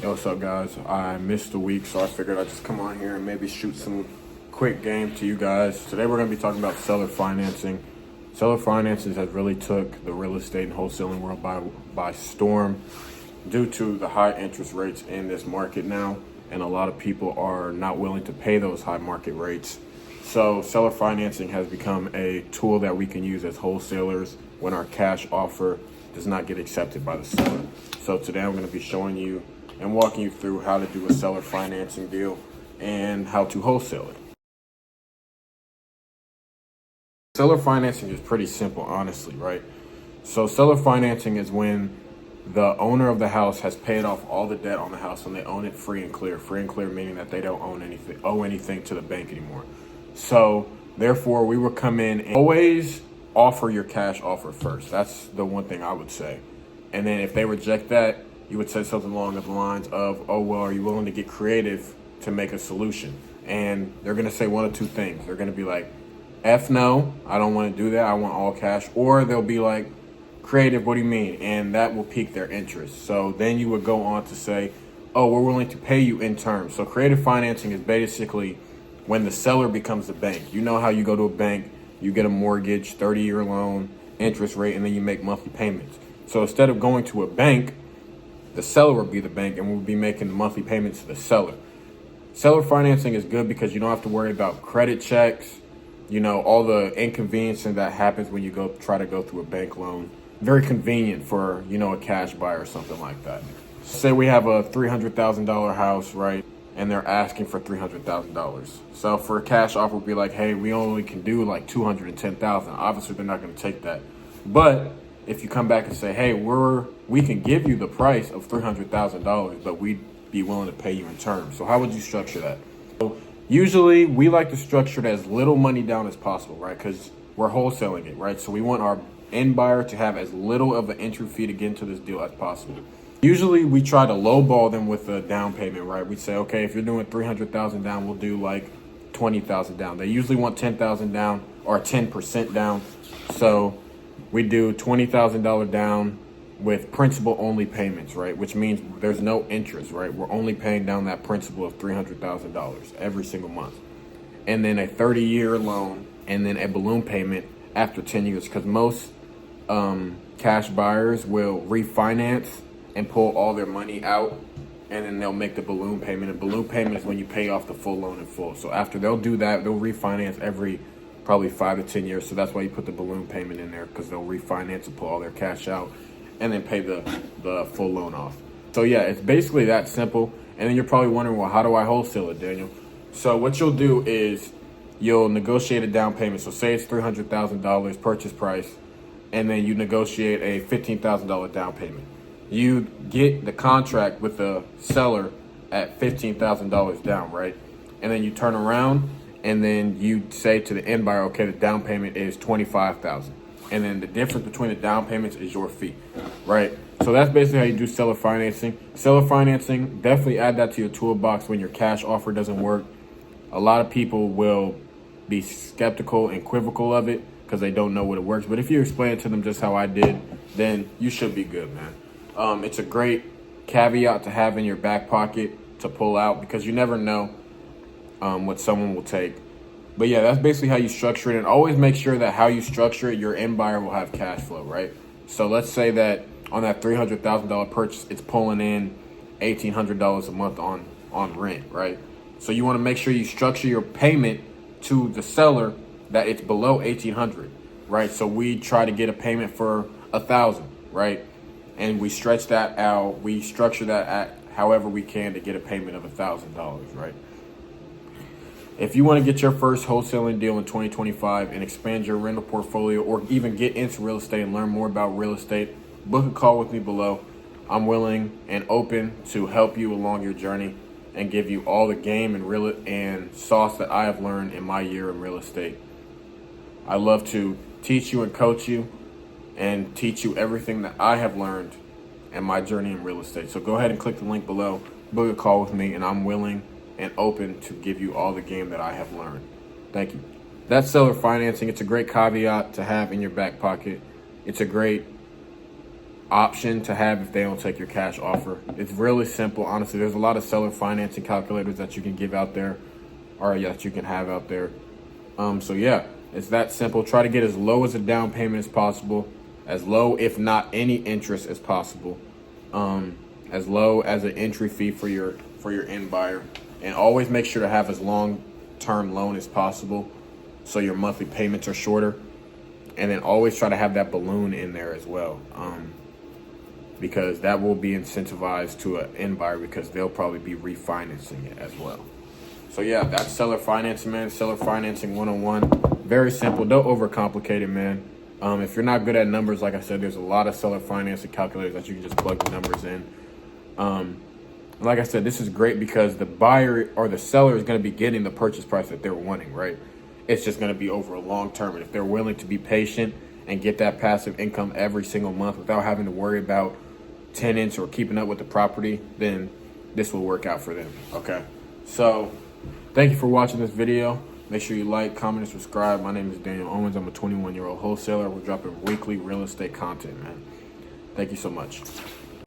Yo, what's up, guys? I missed a week, so I figured I'd just come on here and maybe shoot some quick game to you guys. Today we're going to be talking about seller financing. Seller financing has really took the real estate and wholesaling world by storm due to the high interest rates in this market now, and a lot of people are not willing to pay those high market rates. So seller financing has become a tool that we can use as wholesalers when our cash offer does not get accepted by the seller. So today I'm going to be showing you and walking you through how to do a seller financing deal and how to wholesale it. Seller financing is pretty simple, honestly, right? So seller financing is when the owner of the house has paid off all the debt on the house and they own it free and clear. Free and clear meaning that they don't owe anything to the bank anymore. So therefore, we will come in and always offer your cash offer first. That's the one thing I would say. And then if they reject that, you would say something along the lines of, oh, well, are you willing to get creative to make a solution? And they're going to say one of two things. They're going to be like, F no, I don't want to do that. I want all cash. Or they'll be like, creative, what do you mean? And that will pique their interest. So then you would go on to say, oh, we're willing to pay you in terms. So creative financing is basically when the seller becomes the bank. You know how you go to a bank, you get a mortgage, 30-year loan, interest rate, and then you make monthly payments. So instead of going to a bank, the seller will be the bank and we'll be making the monthly payments to the seller. Seller financing is good because you don't have to worry about credit checks, you know, all the inconvenience that happens when you try to go through a bank loan. Very convenient for, you know, a cash buyer or something like that. Say we have a $300,000 house, right? And they're asking for $300,000. So for a cash offer, we'll be like, hey, we only can do like $210,000. Obviously, they're not going to take that. But if you come back and say, hey, we can give you the price of $300,000, but we'd be willing to pay you in terms. So how would you structure that? So usually we like to structure it as little money down as possible, right? Because we're wholesaling it, right? So we want our end buyer to have as little of an entry fee to get into this deal as possible. Usually we try to lowball them with a down payment, right? We say, okay, if you're doing $300,000 down, we'll do like $20,000 down. They usually want $10,000 down or 10% down. So we do $20,000 down with principal only payments, right? Which means there's no interest, right? We're only paying down that principal of $300,000 every single month. And then a 30-year loan and then a balloon payment after 10 years, because most cash buyers will refinance and pull all their money out, and then they'll make the balloon payment. And balloon payment is when you pay off the full loan in full. So after they'll do that, they'll refinance every probably 5 to 10 years. So that's why you put the balloon payment in there, because they'll refinance and pull all their cash out and then pay the full loan off. So yeah, it's basically that simple. And then you're probably wondering, well, how do I wholesale it, Daniel? So what you'll do is you'll negotiate a down payment. So say it's $300,000 purchase price, and then you negotiate a $15,000 down payment. You get the contract with the seller at $15,000 down, right? And then you turn around and then you say to the end buyer, okay, the down payment is $25,000. And then the difference between the down payments is your fee, right? So that's basically how you do seller financing. Seller financing, definitely add that to your toolbox when your cash offer doesn't work. A lot of people will be skeptical and equivocal of it because they don't know what it works. But if you explain it to them just how I did, then you should be good, man. It's a great caveat to have in your back pocket to pull out, because you never know what someone will take. But yeah, that's basically how you structure it. And always make sure that how you structure it, your end buyer will have cash flow, right? So let's say that on that $300,000 purchase, it's pulling in $1,800 a month on rent, right? So you want to make sure you structure your payment to the seller that it's below $1,800, right? So we try to get a payment for $1,000, right? And we stretch that out. We structure that at however we can to get a payment of $1,000, right? If you want to get your first wholesaling deal in 2025 and expand your rental portfolio, or even get into real estate and learn more about real estate, book a call with me below. I'm willing and open to help you along your journey and give you all the game and sauce that I have learned in my year in real estate. I love to teach you and coach you and teach you everything that I have learned in my journey in real estate. So go ahead and click the link below, book a call with me, and I'm willing and open to give you all the game that I have learned. Thank you. That's seller financing. It's a great caveat to have in your back pocket. It's a great option to have if they don't take your cash offer. It's really simple, honestly. There's a lot of seller financing calculators that you can give out there, or that you can have out there. So yeah, it's that simple. Try to get as low as a down payment as possible, as low, if not any interest, as possible. As low as an entry fee for your end buyer, and always make sure to have as long-term loan as possible, so your monthly payments are shorter. And then always try to have that balloon in there as well, because that will be incentivized to an end buyer, because they'll probably be refinancing it as well. So yeah, that's seller financing, man. Seller financing 101. Very simple. Don't overcomplicate it, man. If you're not good at numbers, like I said, there's a lot of seller financing calculators that you can just plug the numbers in. Like I said, this is great because the buyer or the seller is going to be getting the purchase price that they're wanting, right? It's just going to be over a long term. And if they're willing to be patient and get that passive income every single month without having to worry about tenants or keeping up with the property, then this will work out for them. Okay. So thank you for watching this video. Make sure you like, comment, and subscribe. My name is Daniel Owens. I'm a 21-year-old wholesaler. We're dropping weekly real estate content, man. Thank you so much.